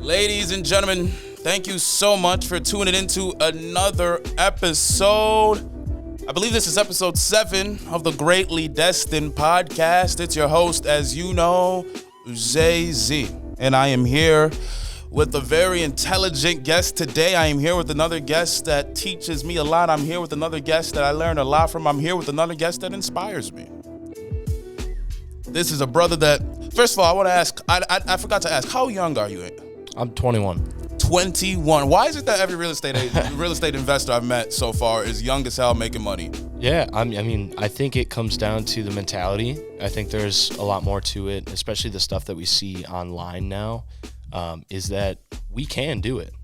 Ladies and gentlemen, thank you so much for tuning into another episode. I believe this is episode 7 of the Greatly Destined Podcast. It's your host, as you know, Jay-Z. And I am here with a very intelligent guest today. I am here with another guest that teaches me a lot. I'm here with another guest that I learn a lot from. I'm here with another guest that inspires me. This is a brother that, first of all, I want to ask, I forgot to ask, how young are you? I'm 21. 21. Why is it that every real estate investor I've met so far is young as hell making money? Yeah, I think it comes down to the mentality. I think there's a lot more to it, especially the stuff that we see online now, is that we can do it.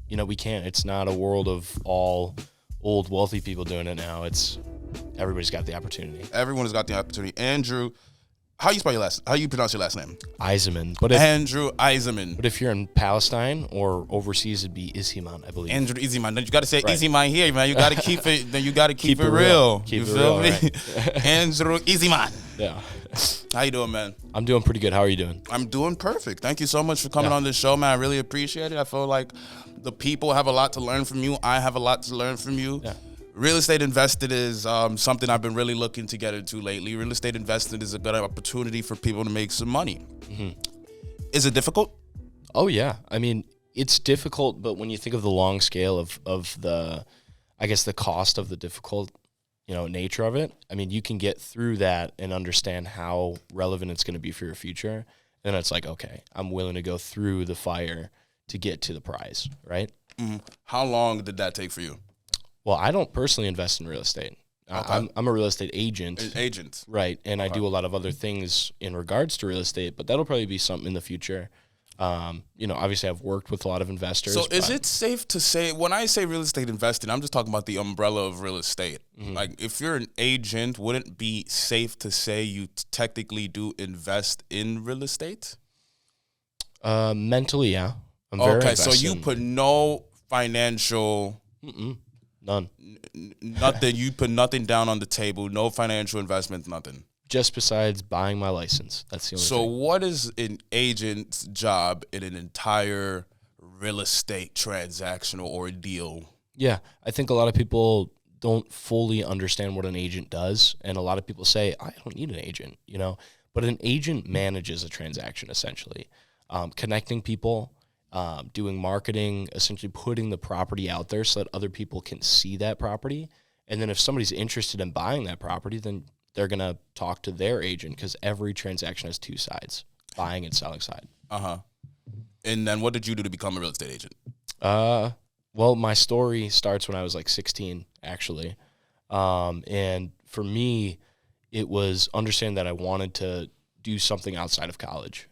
You know, we can. It's not a world of all old wealthy people doing it now. Everybody's got the opportunity. Everyone has got the opportunity. Andrew, how you pronounce your last name? Izihiman. Andrew Izihiman. But if you're in Palestine or overseas, it'd be Izihiman, I believe. Andrew Izihiman. You got to say right. Izihiman here, man. You got to keep it. Then you got to keep it real. Keep you it feel real, me? right. Andrew Izihiman. Yeah. How you doing, man? I'm doing pretty good. How are you doing? I'm doing perfect. Thank you so much for coming on this show, man. I really appreciate it. I feel like the people have a lot to learn from you. I have a lot to learn from you. Yeah. Real estate invested is something I've been really looking to get into lately. Real estate invested is a good opportunity for people to make some money. Mm-hmm. Is it difficult? Oh, yeah. I mean, it's difficult, but when you think of the long scale of the, I guess, the cost of the difficult, nature of it, I mean, you can get through that and understand how relevant it's going to be for your future. And it's like, okay, I'm willing to go through the fire to get to the prize, right? Mm-hmm. How long did that take for you? Well, I don't personally invest in real estate. Okay. I'm a real estate agent. An agent. Right, and I do a lot of other things in regards to real estate, but that'll probably be something in the future. Obviously I've worked with a lot of investors. So is it safe to say, when I say real estate investing, I'm just talking about the umbrella of real estate. Mm-hmm. Like if you're an agent, wouldn't it be safe to say you technically do invest in real estate? Mentally, yeah. I'm very invested. So you put no financial... None. Nothing. You put nothing down on the table. No financial investment. Nothing. Just besides buying my license. That's the only thing. So what is an agent's job in an entire real estate transactional ordeal? Yeah, I think a lot of people don't fully understand what an agent does, and a lot of people say, I don't need an agent, But an agent manages a transaction, essentially. Connecting people, doing marketing, essentially putting the property out there so that other people can see that property. And then if somebody's interested in buying that property, then they're going to talk to their agent because every transaction has two sides, buying and selling side. Uh-huh. And then what did you do to become a real estate agent? Well, my story starts when I was like 16, actually. And for me, it was understanding that I wanted to do something outside of college.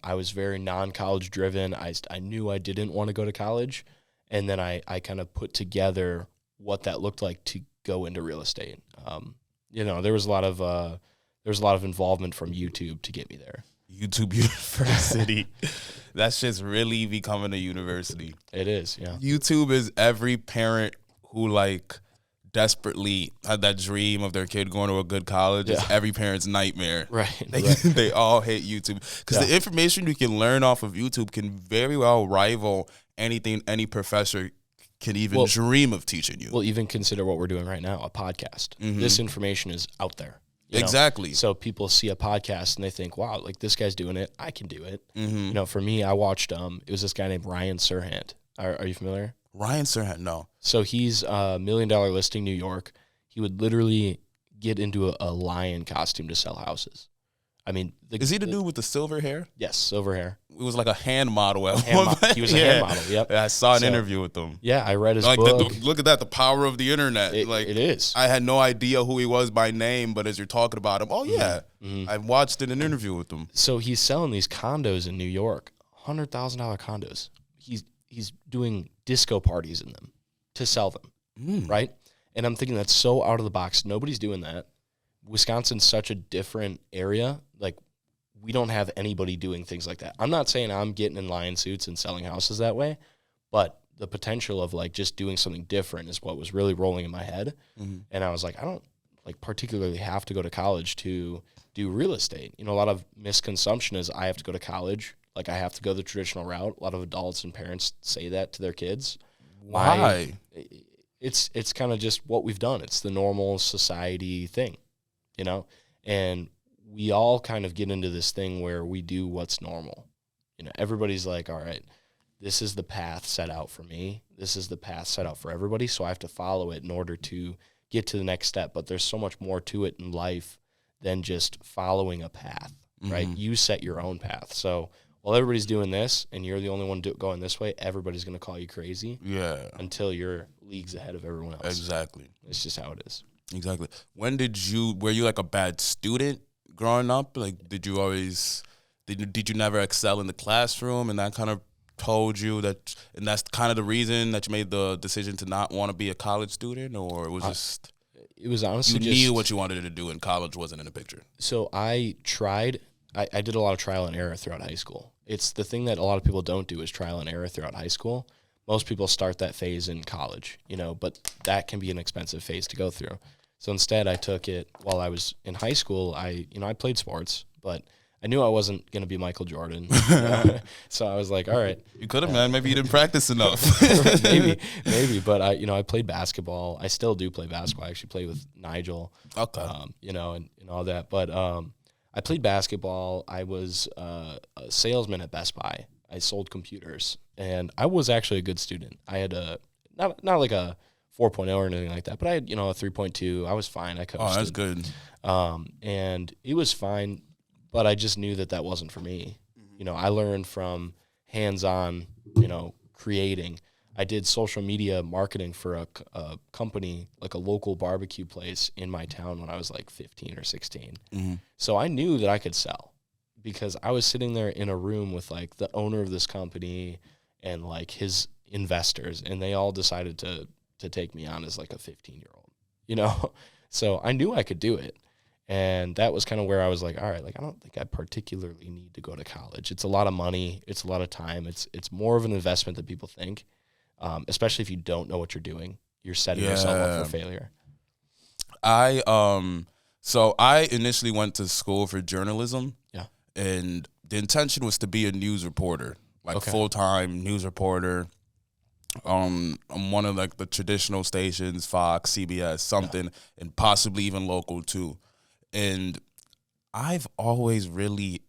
I was very non-college driven. I knew I didn't want to go to college. And then I kind of put together what that looked like to go into real estate. There was a lot of involvement from YouTube to get me there. YouTube University. That shit's really becoming a university. It is, yeah. YouTube is every parent who desperately had that dream of their kid going to a good college. It's every parent's nightmare. Right. They all hate YouTube because the information you can learn off of YouTube can very well rival anything any professor can even dream of teaching you. Well, even consider what we're doing right now, a podcast. Mm-hmm. This information is out there. Exactly. So people see a podcast and they think, wow, like this guy's doing it. I can do it. Mm-hmm. For me, I watched, it was this guy named Ryan Serhant. Are you familiar? Ryan Serhant, no. So he's a $1 Million Listing New York. He would literally get into a lion costume to sell houses. I mean, is he the dude with the silver hair? Yes, silver hair. It was like a hand model at one point. He was a hand model. Yep. I saw an interview with him. Yeah, I read his book. Look at that, the power of the internet. It is. I had no idea who he was by name, but as you're talking about him, I watched an interview with him. So he's selling these condos in New York, $100,000 condos. He's doing disco parties in them to sell them, right? And I'm thinking that's so out of the box. Nobody's doing that. Wisconsin's such a different area. Like, we don't have anybody doing things like that. I'm not saying I'm getting in lion suits and selling houses that way, but the potential of just doing something different is what was really rolling in my head. Mm-hmm. And I was like, I don't particularly have to go to college to do real estate. A lot of misconception is I have to go to college. Like, I have to go the traditional route. A lot of adults and parents say that to their kids. Why? It's kind of just what we've done. It's the normal society thing, you know? And we all kind of get into this thing where we do what's normal. You know, everybody's like, all right, this is the path set out for me. This is the path set out for everybody, so I have to follow it in order to get to the next step. But there's so much more to it in life than just following a path, right? You set your own path. So while everybody's doing this and you're the only one going this way, everybody's going to call you crazy. Yeah. Until you're leagues ahead of everyone else. Exactly. It's just how it is. Exactly. Were you like a bad student growing up? Like, did you never excel in the classroom, and that kind of told you that, and that's kind of the reason that you made the decision to not want to be a college student, or it was just it was honestly you knew what you wanted to do and college wasn't in the picture? So I tried. I did a lot of trial and error throughout high school. It's the thing that a lot of people don't do is trial and error throughout high school. Most people start that phase in college, you know, but that can be an expensive phase to go through. So instead, I took it while I was in high school. I played sports, but I knew I wasn't going to be Michael Jordan. So I was like, all right. You could have, man. Maybe you didn't practice enough. maybe. But I played basketball. I still do play basketball. I actually play with Nigel. Okay. And all that. But I played basketball. I was a salesman at Best Buy. I sold computers, and I was actually a good student. I had not like a 4.0 or anything like that, but I had, a 3.2. I was fine. I coached. Oh, that's good. And it was fine, but I just knew that wasn't for me. I learned from hands-on, creating. I did social media marketing for a company, like a local barbecue place in my town when I was like 15 or 16. So I knew that I could sell because I was sitting there in a room with like the owner of this company and like his investors, and they all decided to take me on as like a 15-year-old, So I knew I could do it. And that was kind of where I was like, all right, like I don't think I particularly need to go to college. It's a lot of money. It's a lot of time. It's more of an investment than people think, especially if you don't know what you're doing. You're setting yourself up for failure. So I initially went to school for journalism. Yeah. And the intention was to be a news reporter, like full-time news reporter. On one of like the traditional stations, Fox, CBS, something, and possibly even local too. And I've always really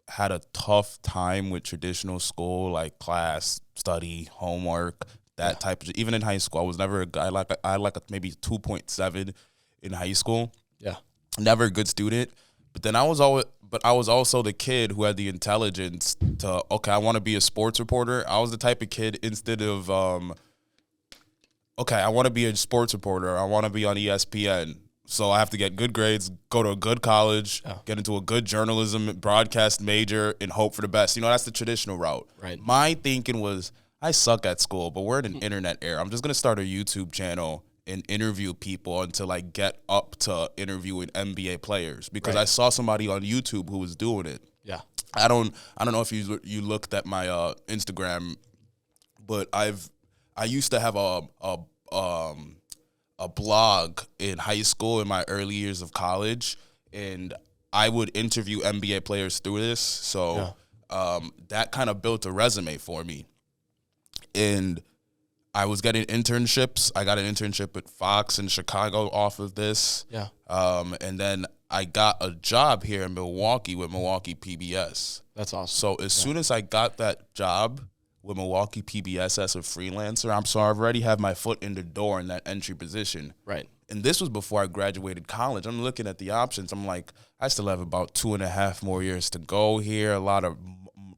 had a tough time with traditional school, like class, study, homework, that type of. Even in high school, I was never a guy. I like a maybe 2.7 in high school. Yeah, never a good student. But then I was also the kid who had the intelligence to, I want to be a sports reporter. I was the type of kid, instead of, I want to be a sports reporter. I want to be on ESPN. So I have to get good grades, go to a good college, get into a good journalism, broadcast major, and hope for the best. That's the traditional route. Right. My thinking was, I suck at school, but we're in an internet era. I'm just going to start a YouTube channel and interview people until I get up to interviewing NBA players, because I saw somebody on YouTube who was doing it. Yeah. I don't know if you looked at my Instagram, but I used to have a blog in high school in my early years of college, and I would interview NBA players through this. So that kind of built a resume for me. And I was getting internships. I got an internship at Fox in Chicago off of this. Yeah. And then I got a job here in Milwaukee with Milwaukee PBS. That's awesome. So as soon as I got that job with Milwaukee PBS as a freelancer, I already have my foot in the door in that entry position. Right. And this was before I graduated college. I'm looking at the options. I'm like, I still have about 2.5 more years to go here.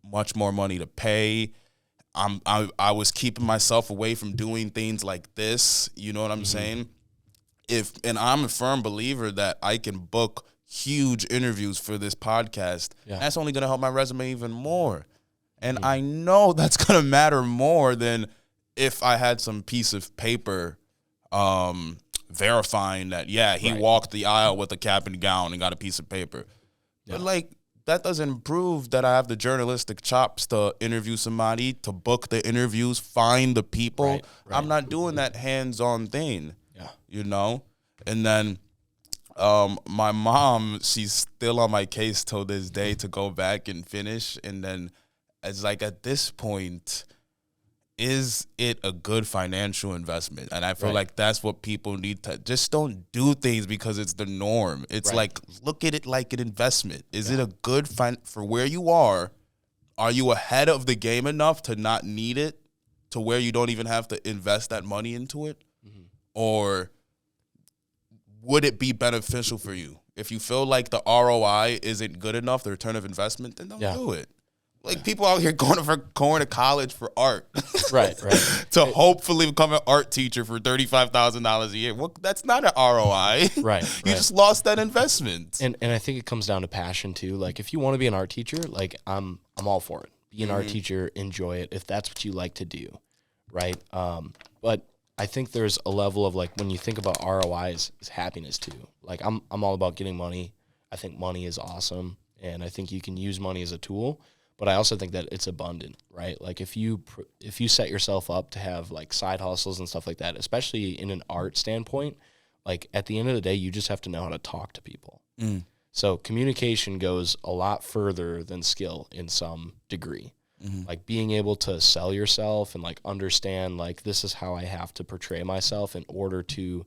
Much more money to pay. I was keeping myself away from doing things like this. You know what I'm saying? And I'm a firm believer that I can book huge interviews for this podcast. Yeah. That's only going to help my resume even more. And I know that's going to matter more than if I had some piece of paper verifying that, he walked the aisle with a cap and gown and got a piece of paper. Yeah. But that doesn't prove that I have the journalistic chops to interview somebody, to book the interviews, find the people. Right. I'm not doing that hands-on thing. Yeah. And then my mom, she's still on my case till this day to go back and finish. And then it's like at this point, is it a good financial investment? And I feel like that's what people need to just don't do things because it's the norm. It's like, look at it like an investment. Is it a good for where you are? Are you ahead of the game enough to not need it to where you don't even have to invest that money into it? Or would it be beneficial for you? If you feel like the ROI isn't good enough, the return of investment, then don't do it. Like people out here going to college for art, right. to hopefully become an art teacher for $35,000 a year. Well, that's not an ROI, right? You just lost that investment. And I think it comes down to passion too. Like if you want to be an art teacher, like I'm all for it. Be an art teacher, enjoy it if that's what you like to do, right? But I think there's a level of like when you think about ROIs, is happiness too. Like I'm all about getting money. I think money is awesome, and I think you can use money as a tool. But I also think that it's abundant, right? Like if you set yourself up to have like side hustles and stuff like that, especially in an art standpoint, like at the end of the day, you just have to know how to talk to people. So communication goes a lot further than skill in some degree. Like being able to sell yourself and like understand like this is how I have to portray myself in order to,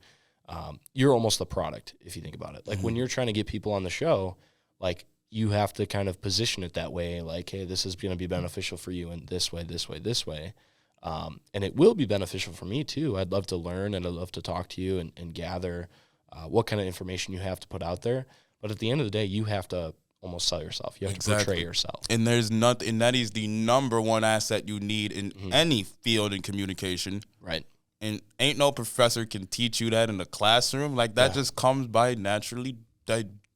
you're almost the product if you think about it. Like when you're trying to get people on the show, like you have to kind of position it that way, like, hey, this is going to be beneficial for you in this way, this way, this way. And it will be beneficial for me too. I'd love to learn and I'd love to talk to you and gather what kind of information you have to put out there. But at the end of the day, you have to almost sell yourself. You have to portray yourself. And there's nothing, and that is the number one asset you need in any field in communication. Right. And ain't no professor can teach you that in the classroom. Like that just comes by naturally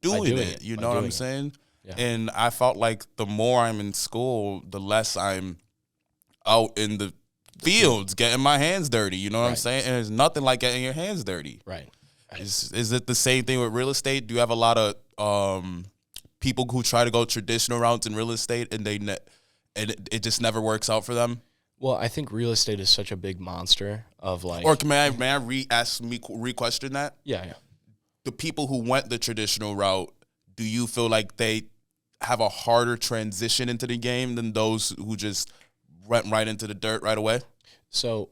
doing it. You know what I'm saying? Yeah. And I felt like the more I'm in school, the less I'm out in the fields getting my hands dirty. You know what I'm saying? And there's nothing like getting your hands dirty. Right. Is it the same thing with real estate? Do you have a lot of people who try to go traditional routes in real estate and it just never works out for them? Well, I think real estate is such a big monster of like. Or may I re-question that? Yeah. The people who went the traditional route, do you feel like they have a harder transition into the game than those who just went right into the dirt right away? So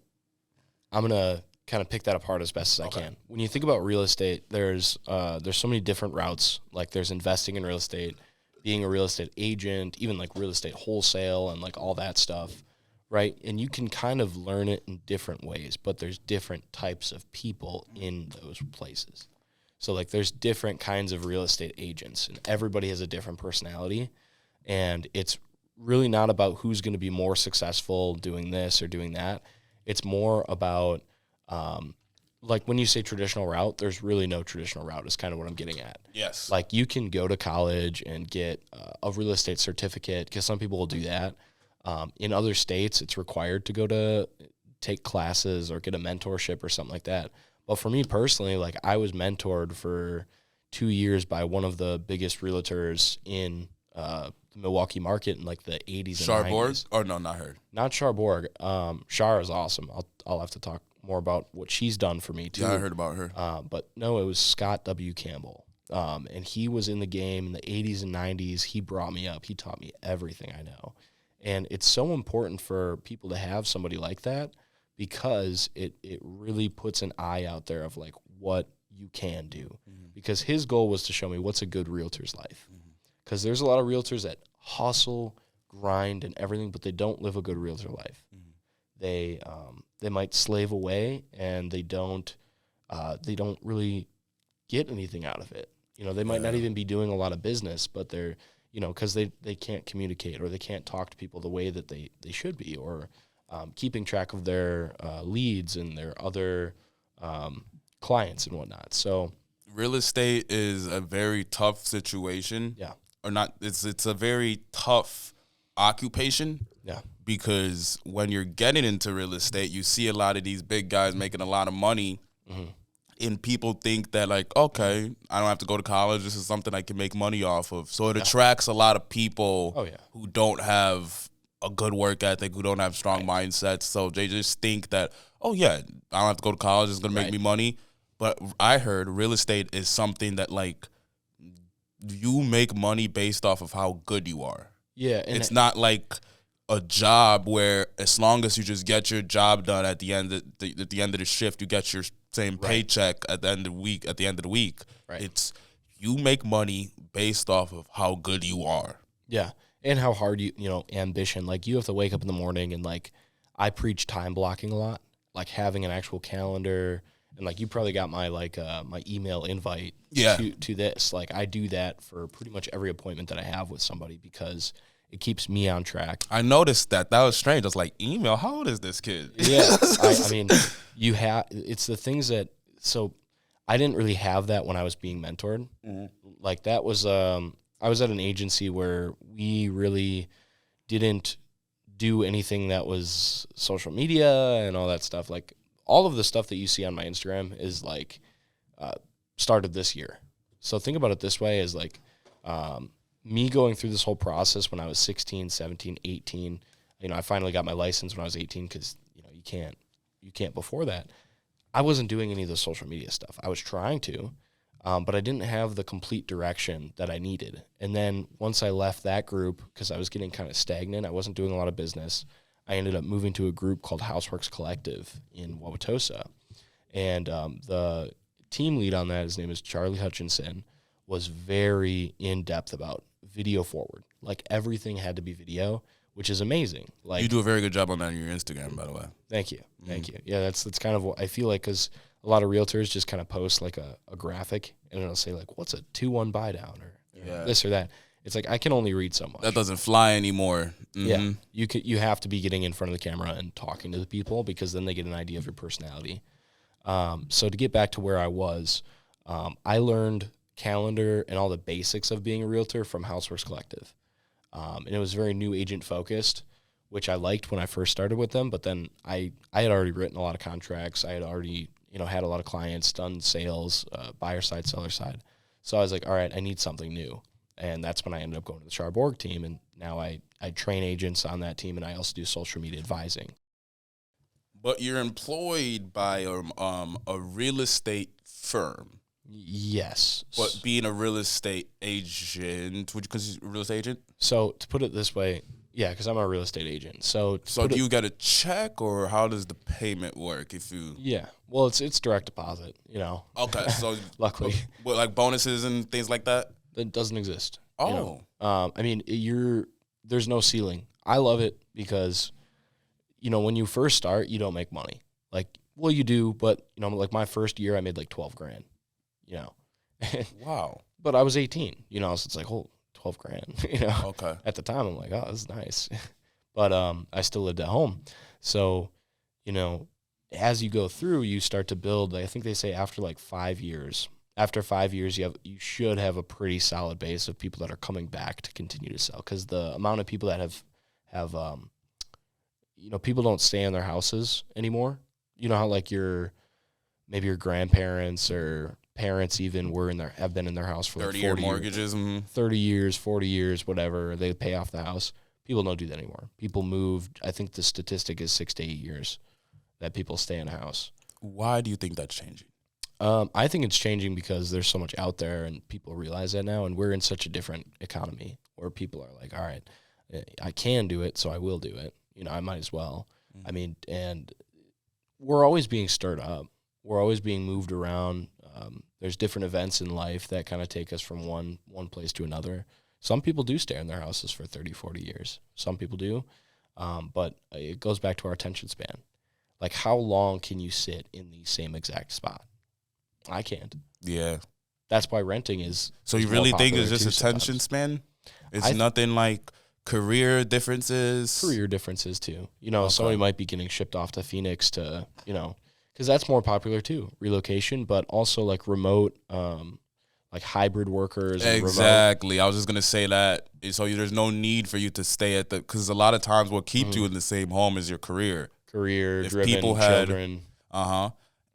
I'm gonna kind of pick that apart as best as I can. When you think about real estate, there's so many different routes. Like there's investing in real estate, being a real estate agent, even like real estate wholesale and like all that stuff, right? And you can kind of learn it in different ways, but there's different types of people in those places. So like there's different kinds of real estate agents and everybody has a different personality, and it's really not about who's going to be more successful doing this or doing that. It's more about like when you say traditional route, there's really no traditional route is kind of what I'm getting at. Yes. Like you can go to college and get a real estate certificate because some people will do that. In other states, it's required to go to take classes or get a mentorship or something like that. But for me personally, like I was mentored for 2 years by one of the biggest realtors in the Milwaukee market in like the 80s and 90s. Charborg? Oh, no, not her. Not Charborg. Char is awesome. I'll have to talk more about what she's done for me too. Yeah, I heard about her. But no, it was Scott W. Campbell. And he was in the game in the 80s and 90s. He brought me up. He taught me everything I know. And it's so important for people to have somebody like that because it really puts an eye out there of like what you can do. Because his goal was to show me what's a good realtor's life. Because there's a lot of realtors that hustle, grind, and everything, but they don't live a good realtor life. They might slave away, and they don't really get anything out of it. You know, they might not even be doing a lot of business, but they're, you know, because they can't communicate or they can't talk to people the way that they should be, or keeping track of their leads and their other clients and whatnot. So real estate is a very tough situation. Yeah. Or not, it's a very tough occupation. Yeah. Because when you're getting into real estate, you see a lot of these big guys making a lot of money. And people think that, like, okay, I don't have to go to college. This is something I can make money off of. So it attracts a lot of people who don't have a good work ethic, who don't have strong mindsets. So they just think that, oh, yeah, I don't have to go to college. It's going to make me money. But I heard real estate is something that, like, you make money based off of how good you are. Yeah. And it's not like a job where as long as you just get your job done at the end of the shift, you get your same paycheck at the end of the week. Right. It's you make money based off of how good you are. Yeah. And how hard ambition. Like, you have to wake up in the morning, and like, I preach time blocking a lot, like having an actual calendar. And like, you probably got my my email invite to this. Like, I do that for pretty much every appointment that I have with somebody because it keeps me on track. I noticed that. That was strange. I was like, email, how old is this kid? Yeah. I mean, it's the things that, so I didn't really have that when I was being mentored. Mm-hmm. Like, that was, I was at an agency where we really didn't do anything that was social media and all that stuff. Like, all of the stuff that you see on my Instagram is like started this year. So think about it this way, is like me going through this whole process when I was 16, 17, 18. I finally got my license when I was 18 because, you can't before that. I wasn't doing any of the social media stuff. I was trying to, but I didn't have the complete direction that I needed. And then once I left that group, because I was getting kind of stagnant, I wasn't doing a lot of business, I ended up moving to a group called Houseworks Collective in Wauwatosa. And the team lead on that, his name is Charlie Hutchinson, was very in-depth about video forward. Like, everything had to be video, which is amazing. Like, you do a very good job on that on your Instagram, by the way. Thank you. Thank you. Yeah, that's kind of what I feel like, because a lot of realtors just kind of post like a graphic, and it'll say like, what's a 2-1 buy down or this or that. It's like, I can only read so much. That doesn't fly anymore. Yeah, you have to be getting in front of the camera and talking to the people, because then they get an idea of your personality. So to get back to where I was, I learned calendar and all the basics of being a realtor from Houseworks Collective. And it was very new agent focused, which I liked when I first started with them. But then I had already written a lot of contracts. I had already, had a lot of clients, done sales, buyer side, seller side. So I was like, all right, I need something new. And that's when I ended up going to the Sharp Org team. And now I train agents on that team, and I also do social media advising. But you're employed by a real estate firm. Yes. But being a real estate agent, would you consider a real estate agent? So to put it this way, yeah, because I'm a real estate agent. So do you get a check, or how does the payment work? Yeah, well, it's direct deposit. Okay, so luckily, what, like bonuses and things like that? That doesn't exist. Oh, I mean, there's no ceiling. I love it because, when you first start, you don't make money. Like, well, you do, but like my first year, I made like $12,000. Wow. But I was 18. So it's like, oh, $12,000. Okay. At the time, I'm like, oh, this is nice. But I still lived at home, so as you go through, you start to build. I think they say after like 5 years. After 5 years, you should have a pretty solid base of people that are coming back to continue to sell, because the amount of people that have people don't stay in their houses anymore. You know how like maybe your grandparents or parents even have been in their house for 30-year mortgages, 30 years, 40 years, whatever. They pay off the house. People don't do that anymore. People move. I think the statistic is 6 to 8 years that people stay in a house. Why do you think that's changing? I think it's changing because there's so much out there, and people realize that now, and we're in such a different economy where people are like, all right, I can do it, so I will do it. I might as well. I mean, and we're always being stirred up. We're always being moved around. There's different events in life that kind of take us from one place to another. Some people do stay in their houses for 30, 40 years. Some people do. But it goes back to our attention span. Like, how long can you sit in the same exact spot? I can't. Yeah. That's why renting is. So you really think it's just attention span? It's nothing like career differences? Career differences, too. Somebody might be getting shipped off to Phoenix to, because that's more popular, too. Relocation, but also like remote, like hybrid workers. Exactly. I was just going to say that. So there's no need for you to stay because a lot of times what keeps you in the same home is your career. Career-driven, people children.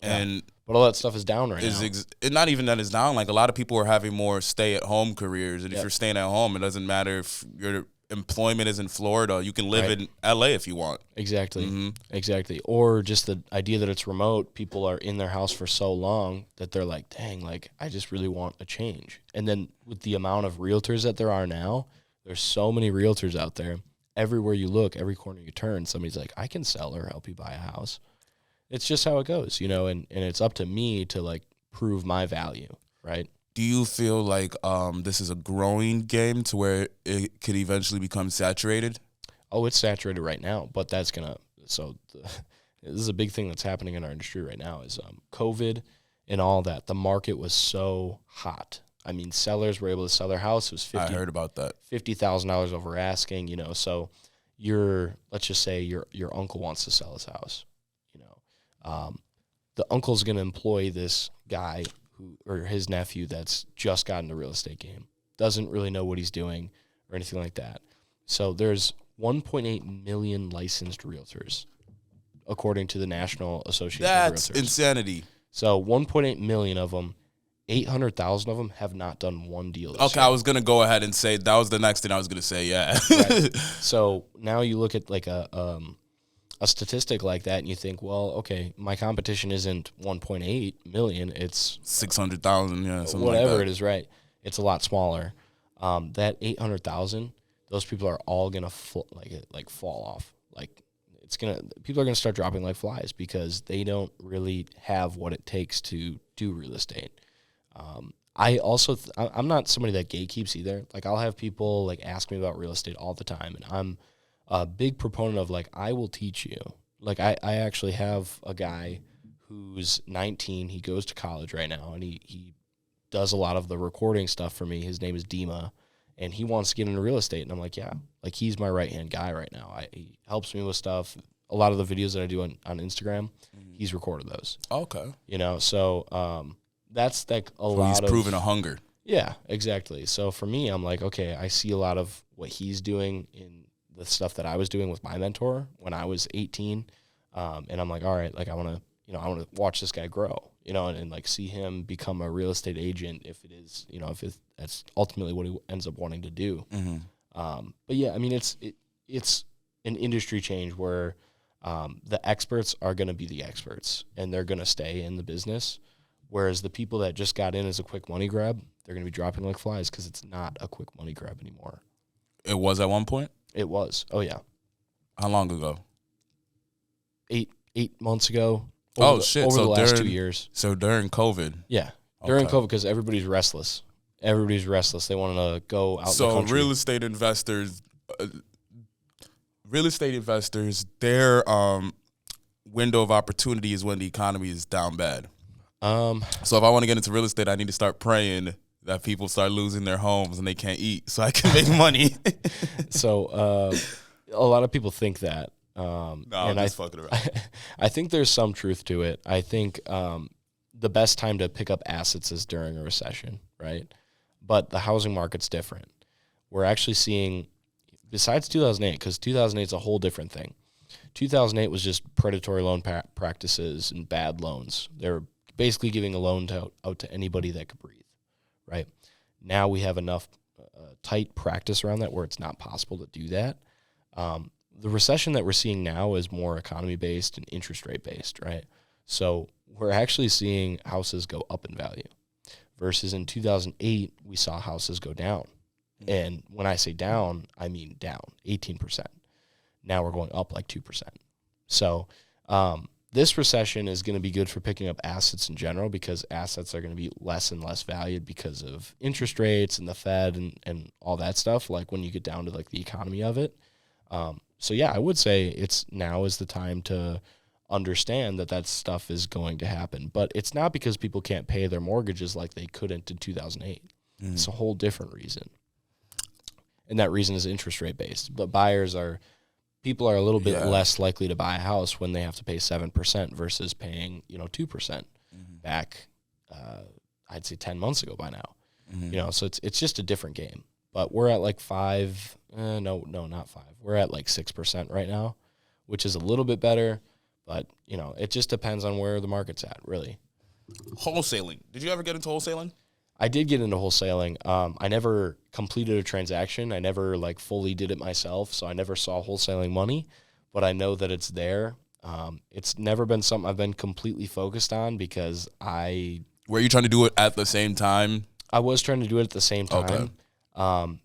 And but all that stuff is down right now. It's not even that it's down. Like, a lot of people are having more stay-at-home careers. And if you're staying at home, it doesn't matter if your employment is in Florida. You can live in LA if you want. Exactly. Mm-hmm. Exactly. Or just the idea that it's remote. People are in their house for so long that they're like, dang, like, I just really want a change. And then with the amount of realtors that there are now, there's so many realtors out there. everywhere you look, every corner you turn, somebody's like, I can sell or help you buy a house. It's just how it goes, and it's up to me to like prove my value, right? Do you feel like this is a growing game to where it could eventually become saturated? Oh, it's saturated right now, but this is a big thing that's happening in our industry right now is COVID and all that. The market was so hot. I mean, sellers were able to sell their house. It was I heard about that. $50,000 over asking, so let's just say your uncle wants to sell his house, the uncle's going to employ this guy or his nephew that's just got in the real estate game, doesn't really know what he's doing or anything like that. So there's 1.8 million licensed realtors, according to the National Association of Realtors. That's insanity. So 1.8 million of them, 800,000 of them have not done one deal. Okay, I was going to go ahead and say that was the next thing I was going to say, yeah. Right. So now you look at like a statistic like that and you think, well, okay, my competition isn't 1.8 million, it's 600,000, yeah, something whatever like that. It is, right? It's a lot smaller. That 800,000, those people are all gonna fall off. Like people are gonna start dropping like flies because they don't really have what it takes to do real estate. I'm not somebody that gatekeeps either. Like I'll have people like ask me about real estate all the time, and I'm a big proponent of like, I will teach you. Like I actually have a guy who's 19. He goes to college right now, and he does a lot of the recording stuff for me. His name is Dima, and he wants to get into real estate. And I'm like, yeah, like he's my right-hand guy right now. He helps me with stuff. A lot of the videos that I do on Instagram, he's recorded those. Okay. So that's like he's proven a hunger. Yeah, exactly. So for me, I'm like, okay, I see a lot of what he's doing in the stuff that I was doing with my mentor when I was 18. And I'm like, all right, like I want to watch this guy grow, and like see him become a real estate agent if it is, if that's ultimately what he ends up wanting to do. Mm-hmm. But yeah, I mean, it's an industry change where the experts are going to be the experts and they're going to stay in the business. Whereas the people that just got in as a quick money grab, they're going to be dropping like flies because it's not a quick money grab anymore. It was at one point? It was. Oh, yeah. How long ago? 8 months ago. Over the last 2 years. So during COVID? Yeah. During COVID, because everybody's restless. They want to go out in the country. So real estate investors, their window of opportunity is when the economy is down bad. So if I want to get into real estate, I need to start praying that people start losing their homes and they can't eat so I can make money. So a lot of people think that. I'm just fucking around. I think there's some truth to it. I think the best time to pick up assets is during a recession, right? But the housing market's different. We're actually seeing, besides 2008, because 2008 is a whole different thing. 2008 was just predatory loan practices and bad loans. They were basically giving a loan out to anybody that could breathe. Right now, we have enough tight practice around that where it's not possible to do that. The recession that we're seeing now is more economy-based and interest rate-based, right? So we're actually seeing houses go up in value versus in 2008, we saw houses go down. And when I say down, I mean down 18%. Now we're going up like 2%. So this recession is going to be good for picking up assets in general because assets are going to be less and less valued because of interest rates and the Fed and all that stuff, like when you get down to like the economy of it. So yeah, I would say now is the time to understand that stuff is going to happen. But it's not because people can't pay their mortgages like they couldn't in 2008. Mm-hmm. It's a whole different reason. And that reason is interest rate based. But people are a little bit less likely to buy a house when they have to pay 7% versus paying, 2% back, I'd say 10 months ago by now. Mm-hmm. So it's just a different game. But we're at like 5, no, not 5. We're at like 6% right now, which is a little bit better. But, it just depends on where the market's at, really. Wholesaling. Did you ever get into wholesaling? I did get into wholesaling. I never completed a transaction. I never fully did it myself, so I never saw wholesaling money, but I know that it's there. It's never been something I've been completely focused on because Were you trying to do it at the same time? I was trying to do it at the same time. Okay.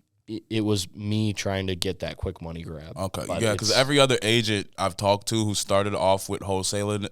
it was me trying to get that quick money grab. Okay, yeah, because every other agent I've talked to who started off with wholesaling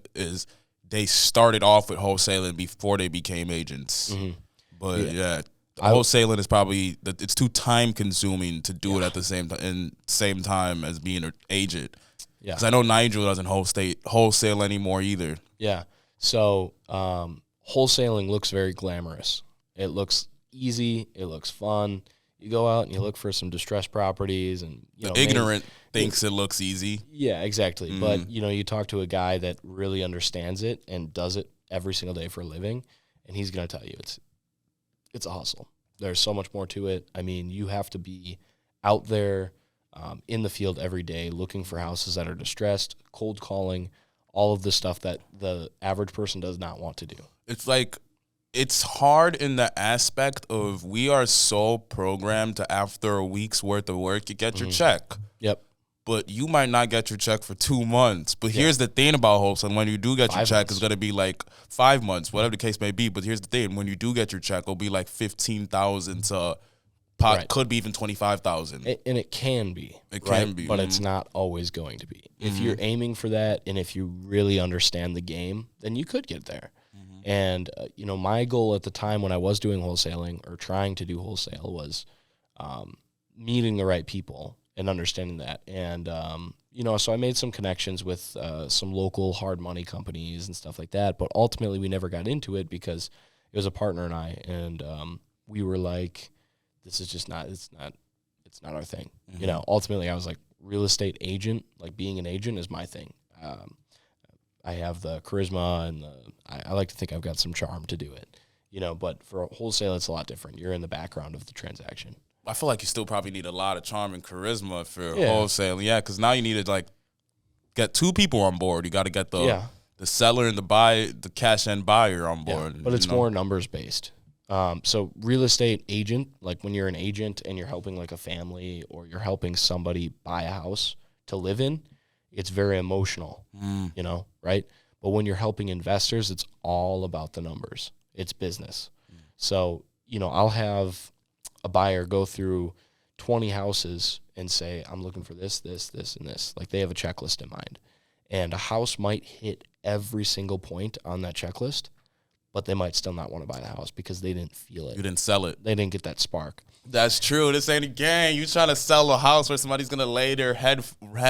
they started off with wholesaling before they became agents. Mm-hmm. But wholesaling is probably it's too time consuming to do it at the same time as being an agent. Yeah, because I know Nigel doesn't wholesale anymore either. Yeah, so wholesaling looks very glamorous. It looks easy. It looks fun. You go out and you look for some distressed properties, and the ignorant thinks it looks easy. Yeah, exactly. Mm-hmm. But you talk to a guy that really understands it and does it every single day for a living, and he's going to tell you it's a hustle. There's so much more to it. I mean, you have to be out there in the field every day looking for houses that are distressed, cold calling, all of the stuff that the average person does not want to do. It's hard in the aspect of we are so programmed to after a week's worth of work, you get your check. Yep. But you might not get your check for 2 months. But here's the thing about wholesale. When you do get your check, it's going to be like 5 months, whatever the case may be. But here's the thing. When you do get your check, it'll be like $15,000 to could be even $25,000. And it can be. It can be. But it's not always going to be. If you're aiming for that and if you really understand the game, then you could get there. And, my goal at the time when I was doing wholesaling or trying to do wholesale was meeting the right people and understanding that. And, so I made some connections with some local hard money companies and stuff like that. But ultimately, we never got into it because it was a partner and I. And we were like, this is just it's not our thing. Mm-hmm. Ultimately, I was like, real estate agent, like being an agent is my thing. I have the charisma and I like to think I've got some charm to do it, but for a wholesale, it's a lot different. You're in the background of the transaction. I feel like you still probably need a lot of charm and charisma for wholesale. Yeah, because now you need to get 2 people on board. You got to get the seller and the cash end buyer on board. Yeah, but it's more numbers based. So real estate agent, like when you're an agent and you're helping like a family or you're helping somebody buy a house to live in, it's very emotional, right? But when you're helping investors, it's all about the numbers. It's business. So, I'll have a buyer go through 20 houses and say, I'm looking for this, this, this, and this. Like they have a checklist in mind. And a house might hit every single point on that checklist, but they might still not want to buy the house because they didn't feel it. You didn't sell it. They didn't get that spark. That's true. This ain't a game. You trying to sell a house where somebody's going to lay their head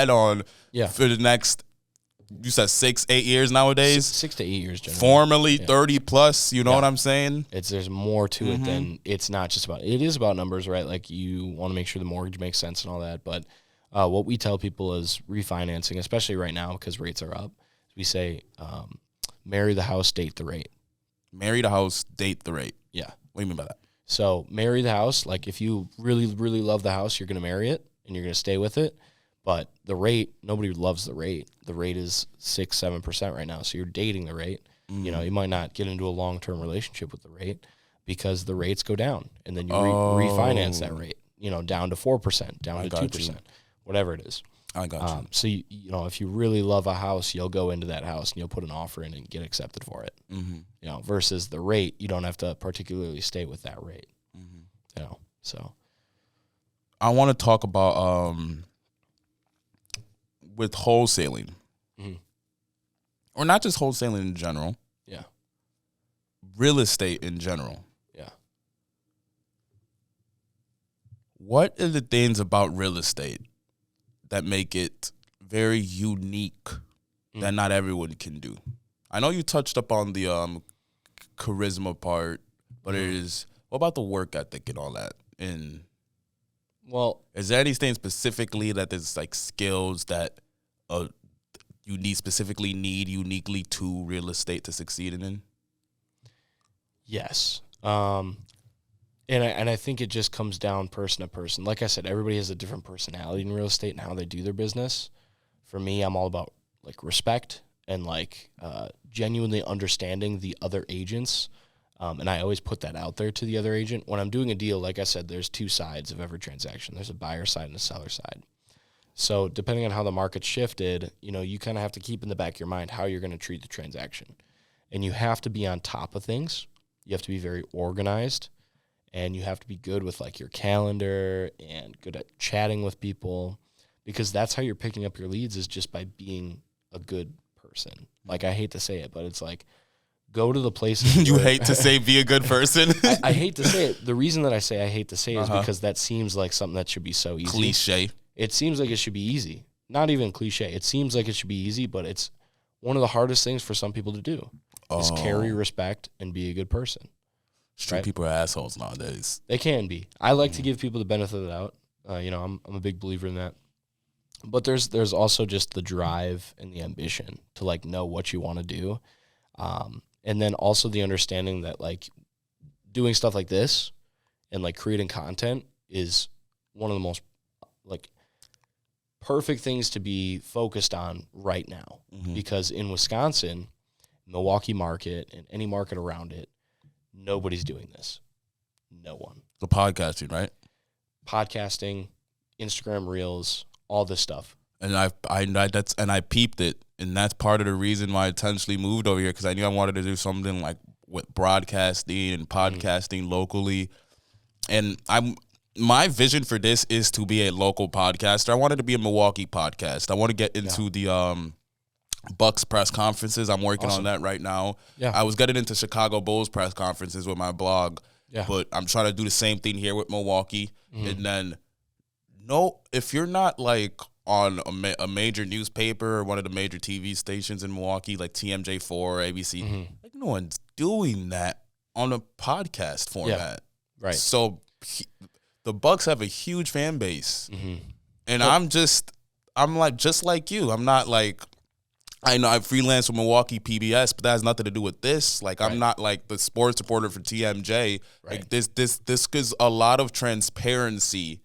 on for the next, you said 6-8 years nowadays? 6 to 8 years generally. Formerly 30 plus, you know what I'm saying? There's more to it than it's not just about, it is about numbers, right? Like you want to make sure the mortgage makes sense and all that. But what we tell people is refinancing, especially right now because rates are up, we say marry the house, date the rate. Marry the house, date the rate. Yeah. What do you mean by that? So marry the house. Like if you really, really love the house, you're going to marry it and you're going to stay with it. But the rate, nobody loves the rate. The rate is 6-7% right now. So you're dating the rate. Mm-hmm. You might not get into a long-term relationship with the rate because the rates go down. And then you refinance that rate, down to 4%, down to 2%, whatever it is. I got you. So, if you really love a house, you'll go into that house and you'll put an offer in and get accepted for it. Mm-hmm. Versus the rate, you don't have to particularly stay with that rate. Mm-hmm. So. I want to talk about with wholesaling. Mm-hmm. Or not just wholesaling in general. Yeah. Real estate in general. Yeah. What are the things about real estate that make it very unique that not everyone can do? I know you touched up on the charisma part, but what about the work ethic and all that? And is there anything specifically that there's like skills that you need uniquely to real estate to succeed in? Yes. And I think it just comes down person to person. Like I said, everybody has a different personality in real estate and how they do their business. For me, I'm all about like respect and like genuinely understanding the other agents. And I always put that out there to the other agent. When I'm doing a deal, like I said, there's 2 sides of every transaction. There's a buyer side and a seller side. So depending on how the market shifted, you kind of have to keep in the back of your mind how you're going to treat the transaction. And you have to be on top of things. You have to be very organized. and you have to be good with like your calendar and good at chatting with people, because that's how you're picking up your leads, is just by being a good person. Like, I hate to say it, but it's like, go to the places. You hate to say be a good person. I hate to say it. The reason that I say I hate to say it is because that seems like something that should be so easy. Cliche. It seems like it should be easy. Not even cliche. It seems like it should be easy, but it's one of the hardest things for some people to do is carry respect and be a good person. Street people are assholes nowadays. They can be. I like to give people the benefit of the doubt. I'm a big believer in that. But there's also just the drive and the ambition to like know what you want to do. And then also the understanding that like doing stuff like this and like creating content is one of the most like perfect things to be focused on right now. Because in Wisconsin, Milwaukee market and any market around it, nobody's doing this. No one. The podcasting, right? Podcasting, Instagram Reels, all this stuff. And I peeped it, and that's part of the reason why I intentionally moved over here, because I knew I wanted to do something like with broadcasting and podcasting locally. And my vision for this is to be a local podcaster. I wanted to be a Milwaukee podcast. I want to get into the Bucks press conferences. I'm working on that right now. Yeah. I was getting into Chicago Bulls press conferences with my blog, but I'm trying to do the same thing here with Milwaukee. And then, if you're not like on a major newspaper or one of the major TV stations in Milwaukee, like TMJ4 or ABC, like no one's doing that on a podcast format. Yeah. Right. So the Bucks have a huge fan base, and I'm just like you. I'm not like, I know I freelance with Milwaukee PBS, but that has nothing to do with this. Like, I'm not like the sports reporter for TMJ. Right. Like this is a lot of transparency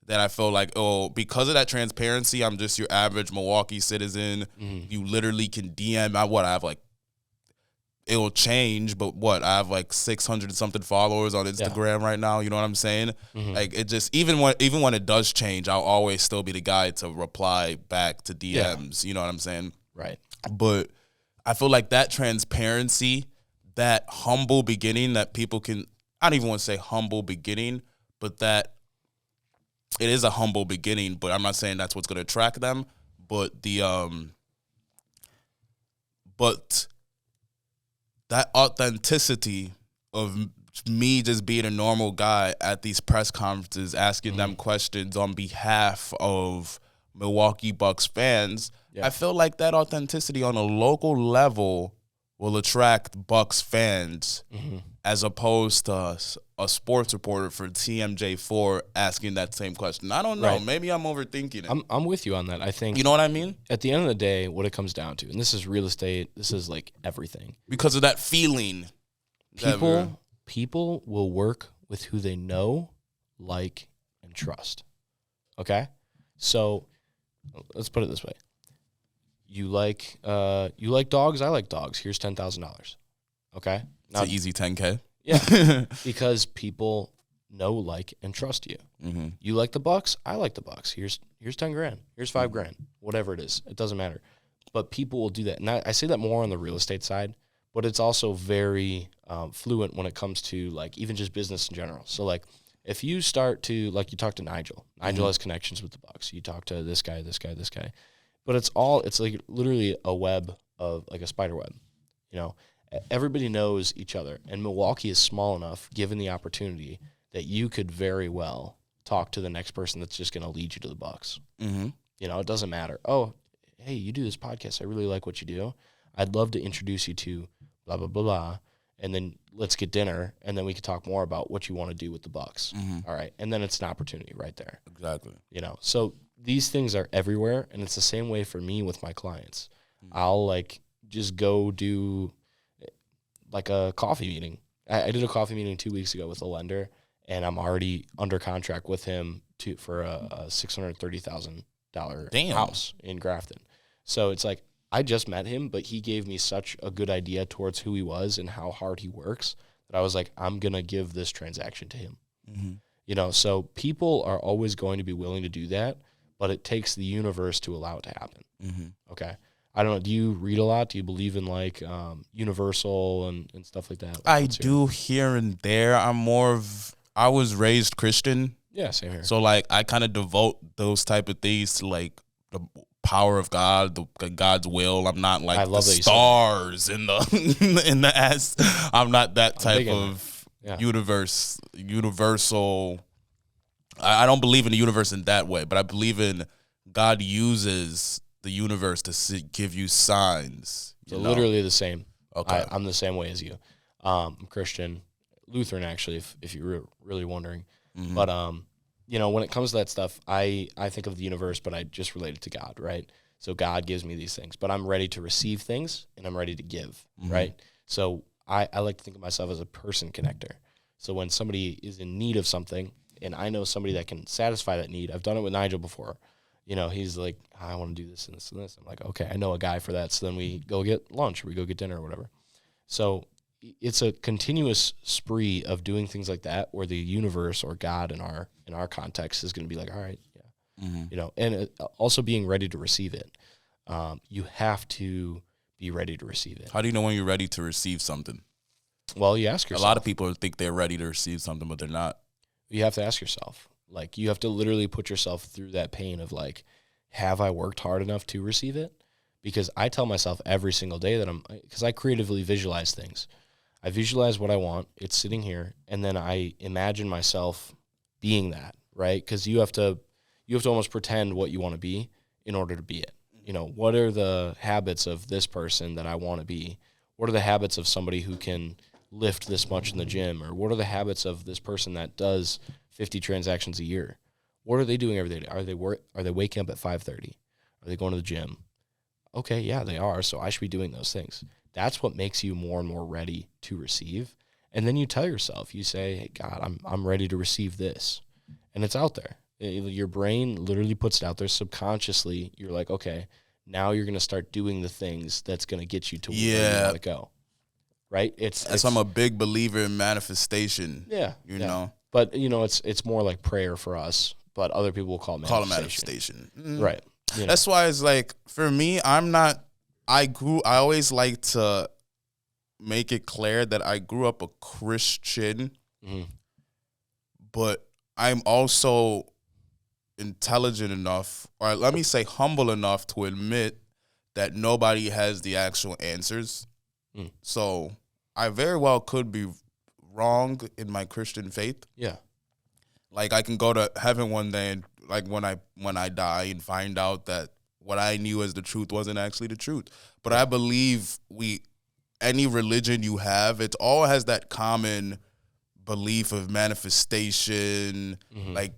that I feel like, because of that transparency, I'm just your average Milwaukee citizen. You literally can DM. I have like, it'll change, but I have like 600 something followers on Instagram right now. You know what I'm saying? Like, it just, even when it does change, I'll always still be the guy to reply back to DMs. You know what I'm saying? Right. But I feel like that transparency, that humble beginning that people can, I don't even want to say humble beginning, but that it is a humble beginning, but I'm not saying that's what's going to attract them. But but that authenticity of me just being a normal guy at these press conferences, asking them questions on behalf of Milwaukee Bucks fans, I feel like that authenticity on a local level will attract Bucks fans as opposed to a sports reporter for TMJ4 asking that same question. I don't know. Right. Maybe I'm overthinking it. I'm with you on that. I think, you know what I mean? At the end of the day, what it comes down to, and this is real estate, this is like everything. Because of that feeling. People will work with who they know, like, and trust. Okay? So let's put it this way. You like dogs, I like dogs. Here's $10,000. Okay? Now, it's an easy 10K. Yeah. Because people know, like, and trust you. You like the Bucks, I like the Bucks. Here's 10 grand. Here's 5 grand. Whatever it is. It doesn't matter. But people will do that. And I say that more on the real estate side, but it's also very fluent when it comes to, like, even just business in general. So, like, if you start to, like, you talk to Nigel. Nigel has connections with the Bucks. You talk to this guy, this guy, this guy. But it's like literally a web of, like, a spider web. You know, everybody knows each other. And Milwaukee is small enough, given the opportunity, that you could very well talk to the next person that's just going to lead you to the Bucks. You know, it doesn't matter. Oh, hey, you do this podcast. I really like what you do. I'd love to introduce you to blah, blah, blah, blah. And then let's get dinner, and then we can talk more about what you want to do with the Bucks. All right. And then it's an opportunity right there. Exactly. You know, so these things are everywhere, and it's the same way for me with my clients. I'll, like, just go do, like, a coffee meeting. I did a coffee meeting 2 weeks ago with a lender, and I'm already under contract with him for a $630,000 house in Grafton. So it's like, I just met him, but he gave me such a good idea towards who he was and how hard he works that I was like, I'm going to give this transaction to him. You know, so people are always going to be willing to do that, but it takes the universe to allow it to happen. Okay. I don't know. Do you read a lot? Do you believe in, like, universal and stuff like that? I do here and there. I'm more of I was raised Christian. Yeah, same here. So like I kind of devote those type of things to like the power of God, God's will. I'm not like the stars in the in the ass. I'm not that type of universal. I don't believe in the universe in that way, but I believe in God uses the universe to give you signs. So literally the same. Okay. I'm the same way as you. I'm Christian, Lutheran actually, if you're really wondering. Mm-hmm. But when it comes to that stuff, I think of the universe, but I just relate it to God, right? So God gives me these things, but I'm ready to receive things and I'm ready to give, right? So I like to think of myself as a person connector. So when somebody is in need of something and I know somebody that can satisfy that need, I've done it with Nigel before. He's like, I want to do this and this and this. I'm like, okay, I know a guy for that. So then we go get lunch or we go get dinner or whatever. So it's a continuous spree of doing things like that where the universe or God in our context is going to be like, all right, yeah. And also being ready to receive it. You have to be ready to receive it. How do you know when you're ready to receive something? Well, you ask yourself. A lot of people think they're ready to receive something, but they're not. You have to ask yourself. Like, you have to literally put yourself through that pain of like, have I worked hard enough to receive it? Because I tell myself every single day that because I creatively visualize things. I visualize what I want. It's sitting here. And then I imagine myself being that, right? Because you have to almost pretend what you want to be in order to be it. What are the habits of this person that I want to be? What are the habits of somebody who can lift this much in the gym? Or what are the habits of this person that does 50 transactions a year? What are they doing every day? Are they waking up at 5:30? Are they going to the gym? Okay, yeah, they are. So I should be doing those things. That's what makes you more and more ready to receive. And then you tell yourself, you say, hey, God, I'm ready to receive this. And it's out there. Your brain literally puts it out there subconsciously. You're like, okay, now you're going to start doing the things that's going to get you to where you want to go. Right? I'm a big believer in manifestation. Yeah. You know. But, it's more like prayer for us, but other people will call it manifestation. Call it manifestation. Mm. Right. That's why it's like, for me, I always like to make it clear that I grew up a Christian, but I'm also intelligent enough, or let me say humble enough to admit that nobody has the actual answers. So I very well could be wrong in my Christian faith. Yeah. Like, I can go to heaven one day and like when I die and find out that what I knew as the truth wasn't actually the truth. But I believe any religion you have, it all has that common belief of manifestation, like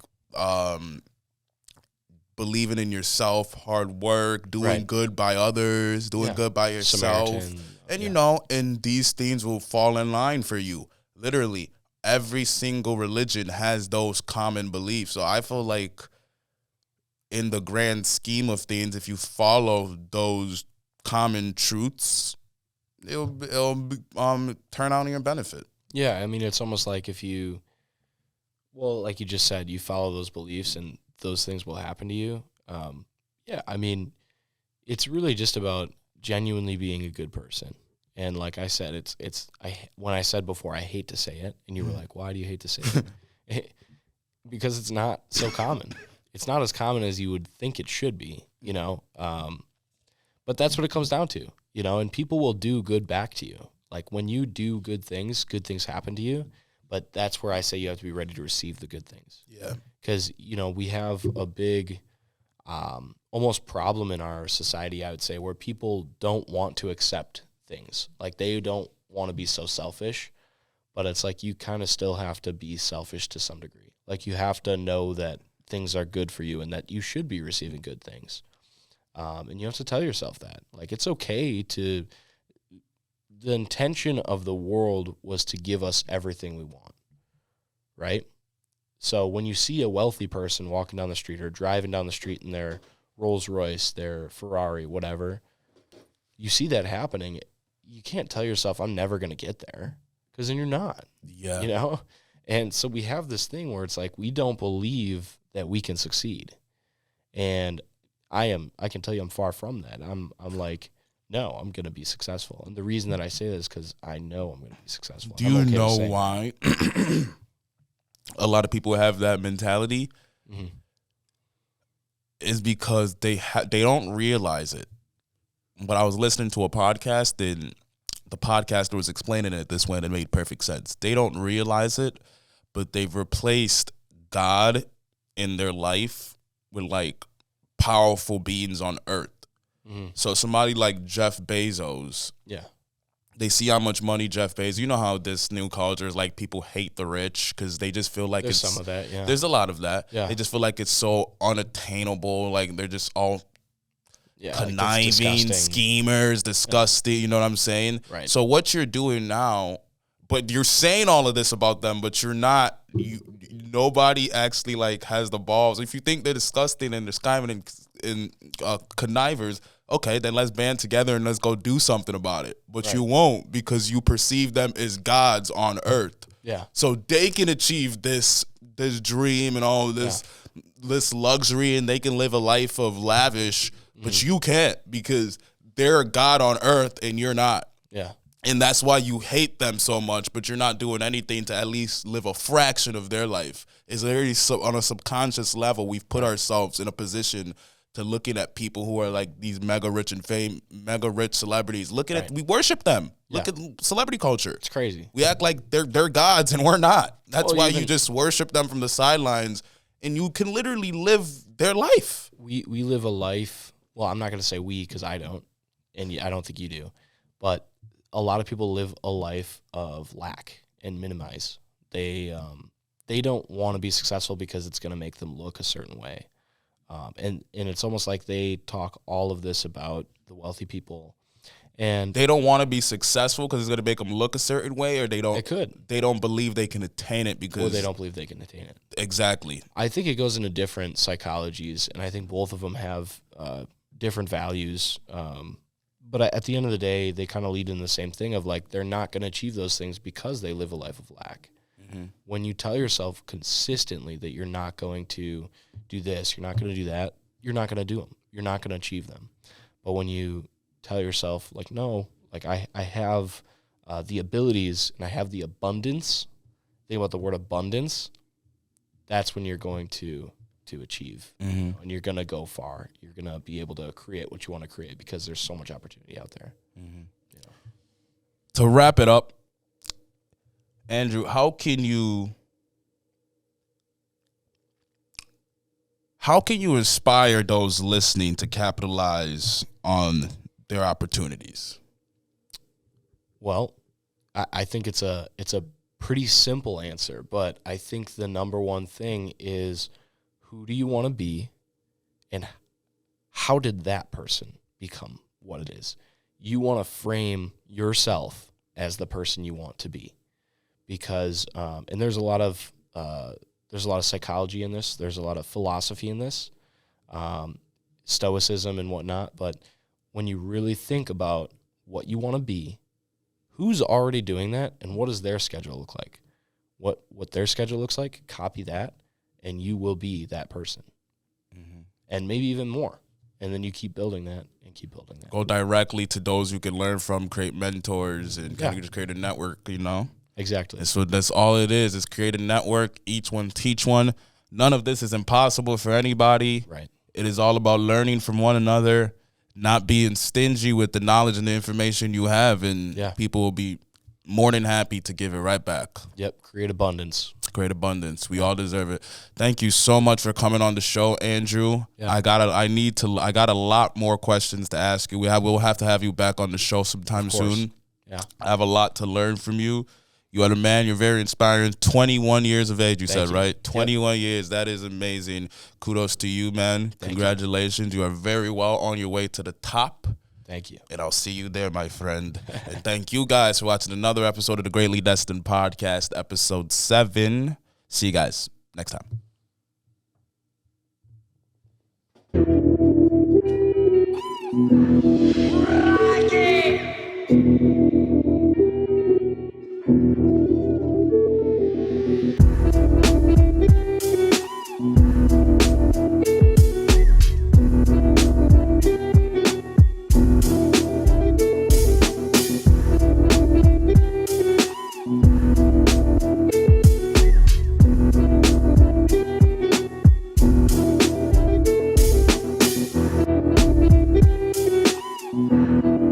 believing in yourself, hard work, doing good by others, doing good by yourself. Samaritan. And and these things will fall in line for you. Literally, every single religion has those common beliefs. So I feel like in the grand scheme of things, if you follow those common truths, it'll turn out in your benefit. Yeah, I mean, it's almost like if you, like you just said, you follow those beliefs and those things will happen to you. Yeah, I mean, it's really just about genuinely being a good person. And like I said, when I said before, I hate to say it, and you were like, why do you hate to say it? Because it's not so common. It's not as common as you would think it should be, but that's what it comes down to, and people will do good back to you. Like, when you do good things happen to you, but that's where I say you have to be ready to receive the good things. Yeah. Because, we have a big almost problem in our society, I would say, where people don't want to accept things. Like, they don't want to be so selfish, but it's like you kind of still have to be selfish to some degree. Like, you have to know that things are good for you and that you should be receiving good things. And you have to tell yourself that. Like, it's okay to... The intention of the world was to give us everything we want, right? So when you see a wealthy person walking down the street or driving down the street in their Rolls Royce, their Ferrari, whatever, you see that happening, you can't tell yourself, I'm never going to get there, because then you're not. Yeah. And so we have this thing where it's like we don't believe that we can succeed. And I can tell you I'm far from that. I'm like, no, I'm going to be successful. And the reason that I say that is because I know I'm going to be successful. Do you know why? a lot of people have that mentality is because they don't realize it. But I was listening to a podcast, and the podcaster was explaining it this way, and it made perfect sense. They don't realize it, but they've replaced God in their life with like powerful beings on earth. So somebody like Jeff Bezos, they see how much money Jeff Bezos. You know how this new culture is like people hate the rich because they just feel like There's some of that. Yeah, there's a lot of that. Yeah. They just feel like it's so unattainable. Like they're just all conniving, schemers, disgusting. You know what I'm saying? Right. So what you're doing now, but you're saying all of this about them, but you're not. Nobody actually like has the balls. If you think they're disgusting and they're scheming and connivers, okay, then let's band together and let's go do something about it. But you won't, because you perceive them as gods on earth. Yeah. So they can achieve this dream and all this luxury, and they can live a life of lavish, but you can't, because they're a god on earth and you're not. Yeah. And that's why you hate them so much, but you're not doing anything to at least live a fraction of their life. It's already on a subconscious level, we've put ourselves in a position to looking at people who are like these mega rich celebrities. We worship them. Look at celebrity culture. It's crazy. We act like they're gods and we're not. That's why you just worship them from the sidelines, and you can literally live their life. We live a life. Well, I'm not going to say we, because I don't, and I don't think you do, but a lot of people live a life of lack and minimize. They don't want to be successful because it's going to make them look a certain way. And it's almost like they talk all of this about the wealthy people, and they don't want to be successful because it's going to make them look a certain way, or they don't believe they can attain it because they don't believe they can attain it. Exactly. I think it goes into different psychologies, and I think both of them have different values. But at the end of the day, they kind of lead in the same thing of like they're not going to achieve those things because they live a life of lack. When you tell yourself consistently that you're not going to do this, you're not going to do that, you're not going to do them. You're not going to achieve them. But when you tell yourself, like, no, like I have the abilities and I have the abundance, think about the word abundance, that's when you're going to achieve. And you're going to go far. You're going to be able to create what you want to create because there's so much opportunity out there. To wrap it up, Andrew, how can you inspire those listening to capitalize on their opportunities? Well, I think it's a pretty simple answer, but I think the number one thing is, who do you want to be, and how did that person become what it is? You want to frame yourself as the person you want to be. Because and there's a lot of psychology in this. There's a lot of philosophy in this, stoicism and whatnot. But when you really think about what you want to be, who's already doing that, and what does their schedule look like? What their schedule looks like, copy that, and you will be that person, and maybe even more. And then you keep building that and keep building that. Go directly to those you can learn from, create mentors, and kind of just create a network. Exactly. So that's all it is. It's create a network. Each one teach one. None of this is impossible for anybody. Right. It is all about learning from one another, not being stingy with the knowledge and the information you have, and people will be more than happy to give it right back. Yep. Create abundance. Great abundance. We all deserve it. Thank you so much for coming on the show, Andrew. Yeah. I got a lot more questions to ask you. We'll have to have you back on the show sometime soon. Yeah. I have a lot to learn from you. You are the man. You're very inspiring. 21 years of age, you said, right? 21 years. That is amazing. Kudos to you, man. Congratulations. You are very well on your way to the top. Thank you. And I'll see you there, my friend. And thank you guys for watching another episode of the Greatly Destined Podcast, episode 7. See you guys next time.